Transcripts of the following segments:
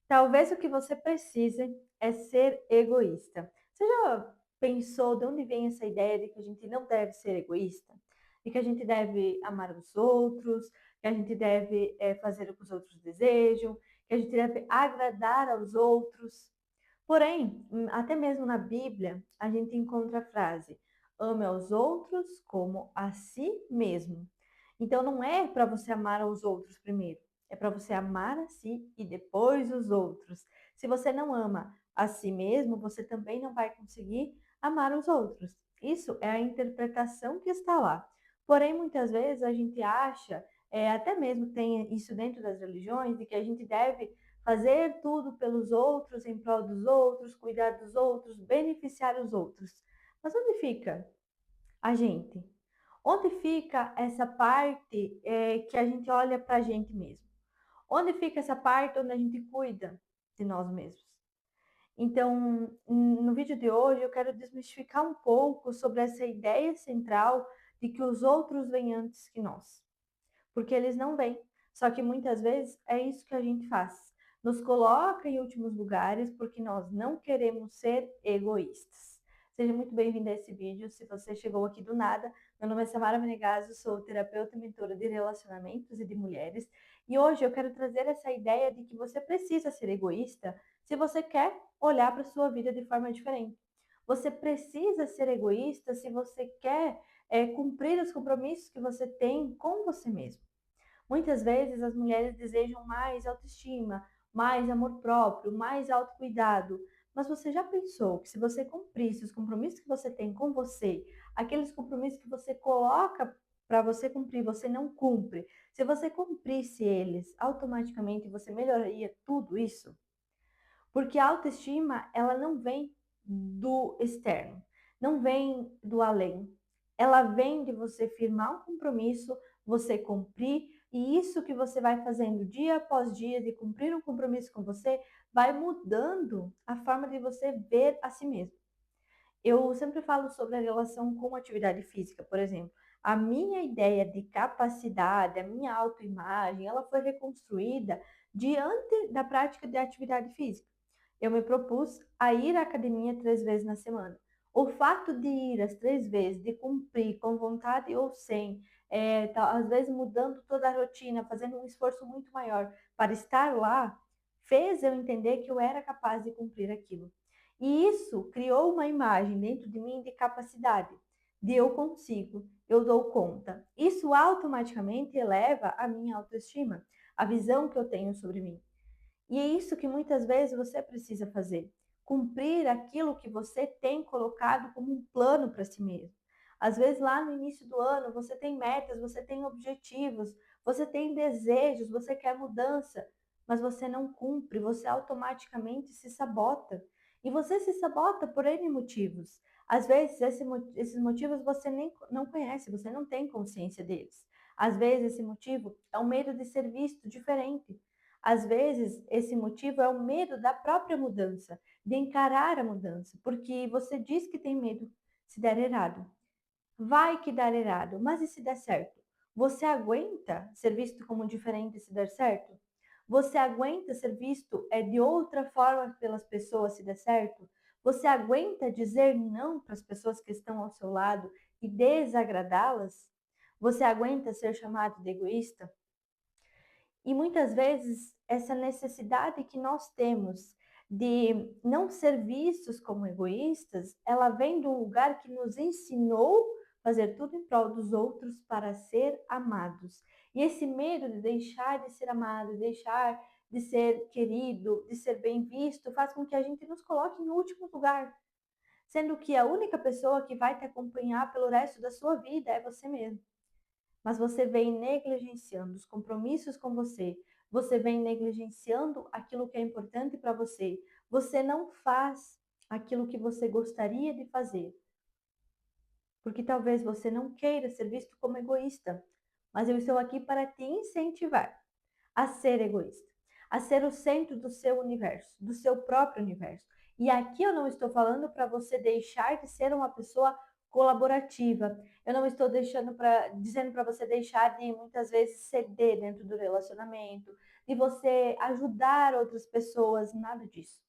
Talvez o que você precise é ser egoísta. Você já pensou de onde vem essa ideia de que a gente não deve ser egoísta? De que a gente deve amar os outros, que a gente deve fazer o que os outros desejam, que a gente deve agradar aos outros. Porém, até mesmo na Bíblia, a gente encontra a frase: ame aos outros como a si mesmo. Então, não é para você amar aos outros primeiro, é para você amar a si e depois os outros. Se você não ama a si mesmo, você também não vai conseguir amar os outros. Isso é a interpretação que está lá. Porém, muitas vezes a gente acha, até mesmo tem isso dentro das religiões, de que a gente deve fazer tudo pelos outros, em prol dos outros, cuidar dos outros, beneficiar os outros. Mas onde fica a gente? Onde fica essa parte que a gente olha para a gente mesmo? Onde fica essa parte onde a gente cuida de nós mesmos? Então, no vídeo de hoje, eu quero desmistificar um pouco sobre essa ideia central de que os outros vêm antes que nós, porque eles não vêm. Só que muitas vezes é isso que a gente faz. Nos coloca em últimos lugares porque nós não queremos ser egoístas. Seja muito bem-vindo a esse vídeo. Se você chegou aqui do nada, meu nome é Samara Menegaso, sou terapeuta e mentora de relacionamentos e de mulheres. E hoje eu quero trazer essa ideia de que você precisa ser egoísta se você quer olhar para a sua vida de forma diferente. Você precisa ser egoísta se você quer cumprir os compromissos que você tem com você mesmo. Muitas vezes as mulheres desejam mais autoestima, mais amor próprio, mais autocuidado. Mas você já pensou que se você cumprisse os compromissos que você tem com você, aqueles compromissos que você coloca para você cumprir, você não cumpre. Se você cumprisse eles, automaticamente você melhoraria tudo isso? Porque a autoestima, ela não vem do externo, não vem do além. Ela vem de você firmar um compromisso, você cumprir, e isso que você vai fazendo dia após dia de cumprir um compromisso com você, vai mudando a forma de você ver a si mesmo. Eu sempre falo sobre a relação com a atividade física, por exemplo. A minha ideia de capacidade, a minha autoimagem, ela foi reconstruída diante da prática de atividade física. Eu me propus a ir à academia 3 vezes na semana. O fato de ir as 3 vezes, de cumprir com vontade ou sem, às vezes mudando toda a rotina, fazendo um esforço muito maior para estar lá, fez eu entender que eu era capaz de cumprir aquilo. E isso criou uma imagem dentro de mim de capacidade, de eu consigo, eu dou conta. Isso automaticamente eleva a minha autoestima, a visão que eu tenho sobre mim. E é isso que muitas vezes você precisa fazer. Cumprir aquilo que você tem colocado como um plano para si mesmo. Às vezes, lá no início do ano, você tem metas, você tem objetivos, você tem desejos, você quer mudança, mas você não cumpre, você automaticamente se sabota. E você se sabota por N motivos. Às vezes, esses motivos você nem não conhece, você não tem consciência deles. Às vezes, esse motivo é o medo de ser visto diferente. Às vezes, esse motivo é o medo da própria mudança, de encarar a mudança, porque você diz que tem medo se der errado. Vai que dar errado, mas e se der certo? Você aguenta ser visto como diferente se der certo? Você aguenta ser visto de outra forma pelas pessoas se der certo? Você aguenta dizer não para as pessoas que estão ao seu lado e desagradá-las? Você aguenta ser chamado de egoísta? E muitas vezes essa necessidade que nós temos de não ser vistos como egoístas, ela vem de um lugar que nos ensinou fazer tudo em prol dos outros para ser amados. E esse medo de deixar de ser amado, deixar de ser querido, de ser bem visto, faz com que a gente nos coloque em último lugar, sendo que a única pessoa que vai te acompanhar pelo resto da sua vida é você mesmo, mas você vem negligenciando os compromissos com você, você vem negligenciando aquilo que é importante para você, você não faz aquilo que você gostaria de fazer, porque talvez você não queira ser visto como egoísta, mas eu estou aqui para te incentivar a ser egoísta, a ser o centro do seu universo, do seu próprio universo. E aqui eu não estou falando para você deixar de ser uma pessoa colaborativa. Eu não estou dizendo para você deixar de muitas vezes ceder dentro do relacionamento, de você ajudar outras pessoas, nada disso.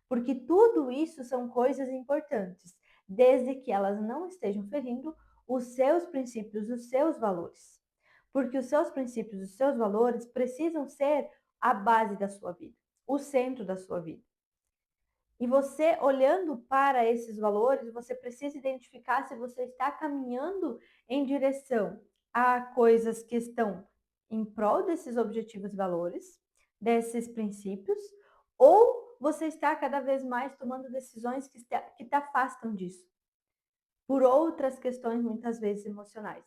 Porque tudo isso são coisas importantes, desde que elas não estejam ferindo os seus princípios, os seus valores. Porque os seus princípios, os seus valores precisam ser a base da sua vida, o centro da sua vida. E você, olhando para esses valores, você precisa identificar se você está caminhando em direção a coisas que estão em prol desses objetivos e valores, desses princípios, ou você está cada vez mais tomando decisões que te afastam disso, por outras questões, muitas vezes emocionais.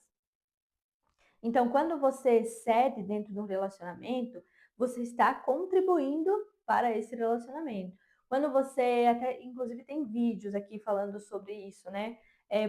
Então, quando você cede dentro de um relacionamento, você está contribuindo para esse relacionamento. Quando você até, inclusive, tem vídeos aqui falando sobre isso, né?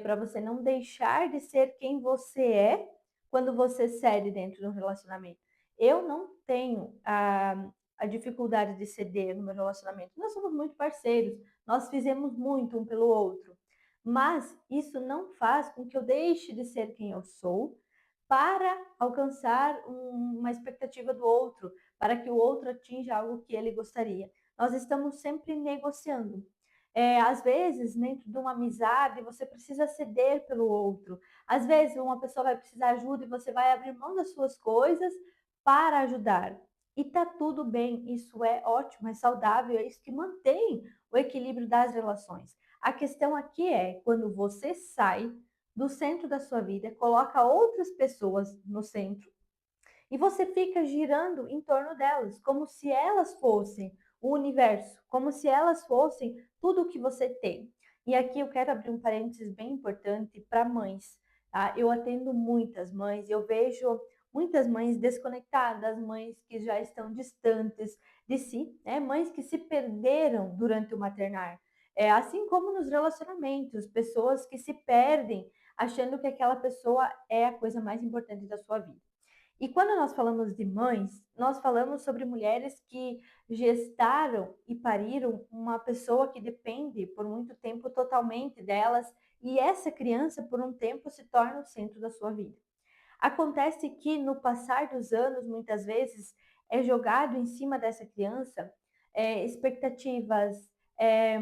Para você não deixar de ser quem você é quando você cede dentro de um relacionamento. Eu não tenho a dificuldade de ceder no meu relacionamento. Nós somos muito parceiros, nós fizemos muito um pelo outro. Mas isso não faz com que eu deixe de ser quem eu sou para alcançar uma expectativa do outro, para que o outro atinja algo que ele gostaria. Nós estamos sempre negociando. Às vezes, dentro de uma amizade, você precisa ceder pelo outro. Às vezes, uma pessoa vai precisar de ajuda e você vai abrir mão das suas coisas para ajudar. E tá tudo bem, isso é ótimo, é saudável, é isso que mantém o equilíbrio das relações. A questão aqui é quando você sai do centro da sua vida, coloca outras pessoas no centro e você fica girando em torno delas, como se elas fossem o universo, como se elas fossem tudo o que você tem. E aqui eu quero abrir um parênteses bem importante para mães. Tá? Eu atendo muitas mães, eu vejo muitas mães desconectadas, mães que já estão distantes de si, né? Mães que se perderam durante o maternar. Assim como nos relacionamentos, pessoas que se perdem achando que aquela pessoa é a coisa mais importante da sua vida. E quando nós falamos de mães, nós falamos sobre mulheres que gestaram e pariram uma pessoa que depende por muito tempo totalmente delas, e essa criança, por um tempo, se torna o centro da sua vida. Acontece que no passar dos anos, muitas vezes, é jogado em cima dessa criança expectativas,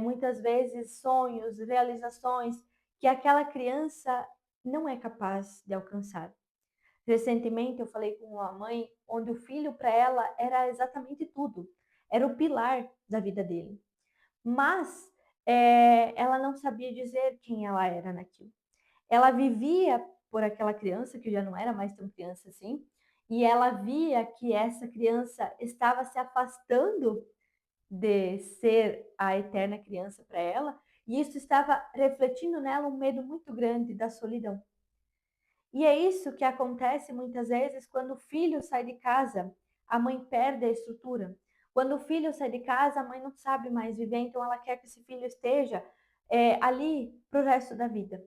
muitas vezes sonhos, realizações que aquela criança não é capaz de alcançar. Recentemente eu falei com uma mãe onde o filho para ela era exatamente tudo, era o pilar da vida dele. Mas ela não sabia dizer quem ela era naquilo. Ela vivia por aquela criança, que já não era mais tão criança assim, e ela via que essa criança estava se afastando de ser a eterna criança para ela, e isso estava refletindo nela um medo muito grande da solidão. E é isso que acontece muitas vezes quando o filho sai de casa, a mãe perde a estrutura. Quando o filho sai de casa, a mãe não sabe mais viver, então ela quer que esse filho esteja ali para o resto da vida.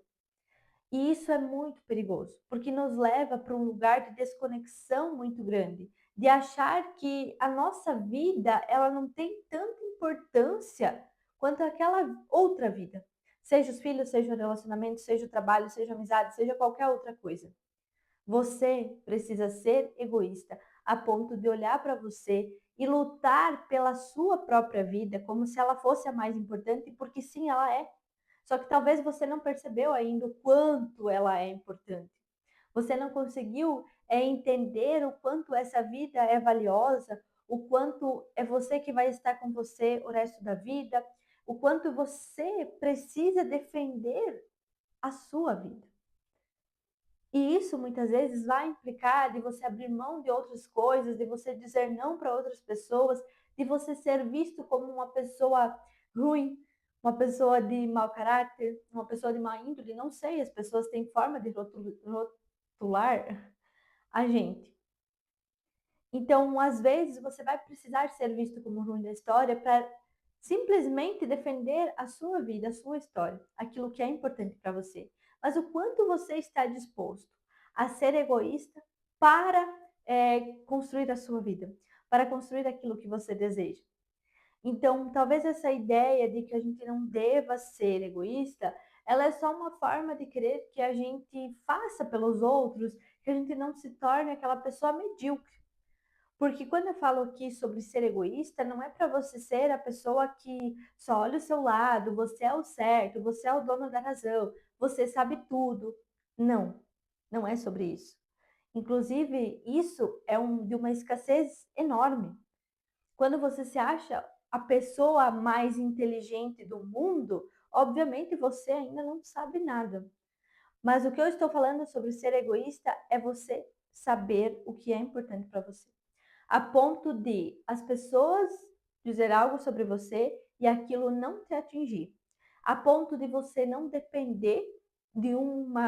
E isso é muito perigoso, porque nos leva para um lugar de desconexão muito grande, de achar que a nossa vida ela não tem tanta importância quanto aquela outra vida. Seja os filhos, seja o relacionamento, seja o trabalho, seja a amizade, seja qualquer outra coisa. Você precisa ser egoísta a ponto de olhar para você e lutar pela sua própria vida como se ela fosse a mais importante, porque sim, ela é. Só que talvez você não percebeu ainda o quanto ela é importante. Você não conseguiu entender o quanto essa vida é valiosa, o quanto é você que vai estar com você o resto da vida, o quanto você precisa defender a sua vida. E isso muitas vezes vai implicar de você abrir mão de outras coisas, de você dizer não para outras pessoas, de você ser visto como uma pessoa ruim, uma pessoa de mau caráter, uma pessoa de má índole, não sei, as pessoas têm forma de rotular a gente. Então, às vezes, você vai precisar ser visto como ruim da história para simplesmente defender a sua vida, a sua história, aquilo que é importante para você. Mas o quanto você está disposto a ser egoísta para construir a sua vida, para construir aquilo que você deseja. Então, talvez essa ideia de que a gente não deva ser egoísta, ela é só uma forma de querer que a gente faça pelos outros, que a gente não se torne aquela pessoa medíocre. Porque quando eu falo aqui sobre ser egoísta, não é para você ser a pessoa que só olha o seu lado, você é o certo, você é o dono da razão, você sabe tudo. Não, não é sobre isso. Inclusive, isso é de uma escassez enorme. Quando você se acha a pessoa mais inteligente do mundo, obviamente você ainda não sabe nada. Mas o que eu estou falando sobre ser egoísta é você saber o que é importante para você. A ponto de as pessoas dizer algo sobre você e aquilo não te atingir. A ponto de você não depender de não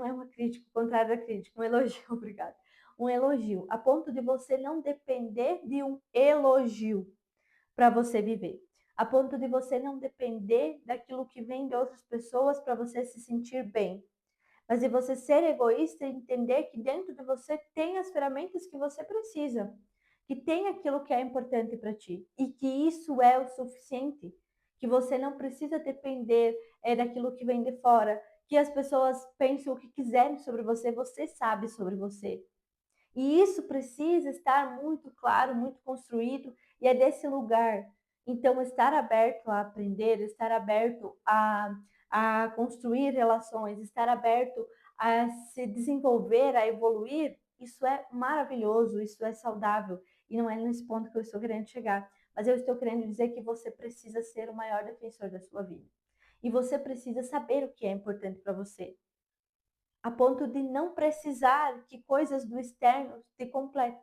é uma crítica, o contrário da crítica, um elogio, obrigada. Um elogio, a ponto de você não depender de um elogio para você viver. A ponto de você não depender daquilo que vem de outras pessoas para você se sentir bem. Mas de você ser egoísta e entender que dentro de você tem as ferramentas que você precisa, que tem aquilo que é importante para ti e que isso é o suficiente, que você não precisa depender daquilo que vem de fora, que as pessoas pensem o que quiserem sobre você, você sabe sobre você. E isso precisa estar muito claro, muito construído, e é desse lugar. Então, estar aberto a aprender, estar aberto a construir relações, estar aberto a se desenvolver, a evoluir, isso é maravilhoso, isso é saudável. E não é nesse ponto que eu estou querendo chegar. Mas eu estou querendo dizer que você precisa ser o maior defensor da sua vida. E você precisa saber o que é importante para você a ponto de não precisar que coisas do externo te completem.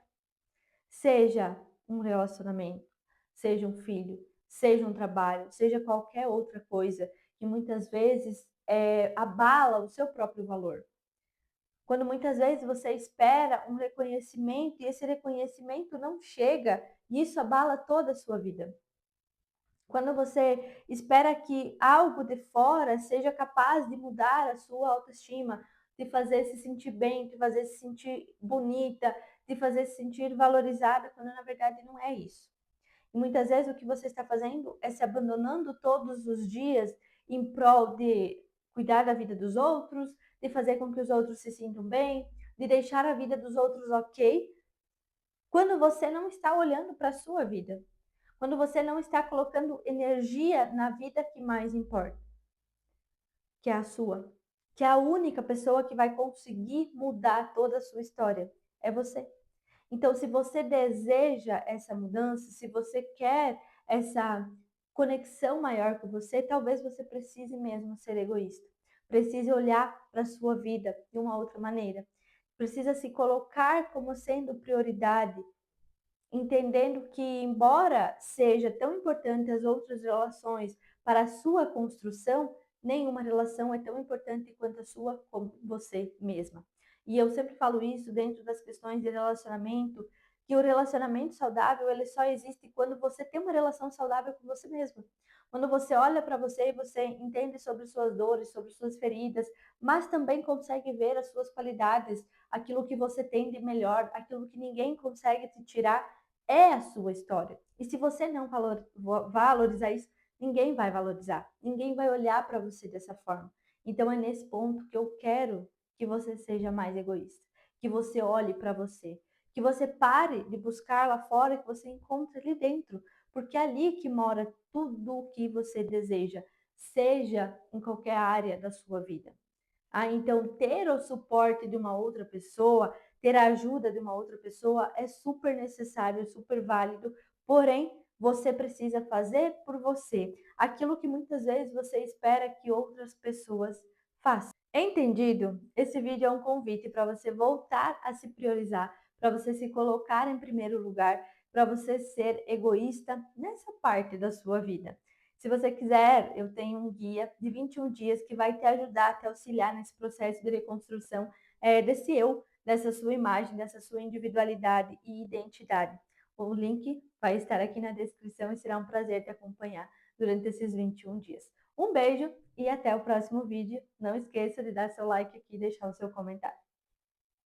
Seja um relacionamento, seja um filho, seja um trabalho, seja qualquer outra coisa que muitas vezes abala o seu próprio valor. Quando muitas vezes você espera um reconhecimento e esse reconhecimento não chega, e isso abala toda a sua vida. Quando você espera que algo de fora seja capaz de mudar a sua autoestima, de fazer se sentir bem, de fazer se sentir bonita, de fazer se sentir valorizada, quando na verdade não é isso. E muitas vezes o que você está fazendo é se abandonando todos os dias em prol de cuidar da vida dos outros, de fazer com que os outros se sintam bem, de deixar a vida dos outros ok, quando você não está olhando para a sua vida. Quando você não está colocando energia na vida que mais importa, que é a sua, que é a única pessoa que vai conseguir mudar toda a sua história, é você. Então, se você deseja essa mudança, se você quer essa conexão maior com você, talvez você precise mesmo ser egoísta. Precise olhar para a sua vida de uma outra maneira. Precisa se colocar como sendo prioridade, entendendo que, embora seja tão importante as outras relações para a sua construção, nenhuma relação é tão importante quanto a sua com você mesma. E eu sempre falo isso dentro das questões de relacionamento, que o relacionamento saudável ele só existe quando você tem uma relação saudável com você mesma. Quando você olha para você e você entende sobre suas dores, sobre suas feridas, mas também consegue ver as suas qualidades, aquilo que você tem de melhor, aquilo que ninguém consegue te tirar, é a sua história. E se você não valorizar isso, ninguém vai valorizar. Ninguém vai olhar para você dessa forma. Então é nesse ponto que eu quero que você seja mais egoísta, que você olhe para você, que você pare de buscar lá fora e que você encontre ali dentro, porque é ali que mora tudo o que você deseja, seja em qualquer área da sua vida. Então, ter o suporte de uma outra pessoa, ter a ajuda de uma outra pessoa é super necessário, é super válido, porém, você precisa fazer por você aquilo que muitas vezes você espera que outras pessoas façam. Entendido? Esse vídeo é um convite para você voltar a se priorizar, para você se colocar em primeiro lugar, para você ser egoísta nessa parte da sua vida. Se você quiser, eu tenho um guia de 21 dias que vai te ajudar, te auxiliar nesse processo de reconstrução desse eu, dessa sua imagem, dessa sua individualidade e identidade. O link vai estar aqui na descrição e será um prazer te acompanhar durante esses 21 dias. Um beijo e até o próximo vídeo. Não esqueça de dar seu like aqui e deixar o seu comentário.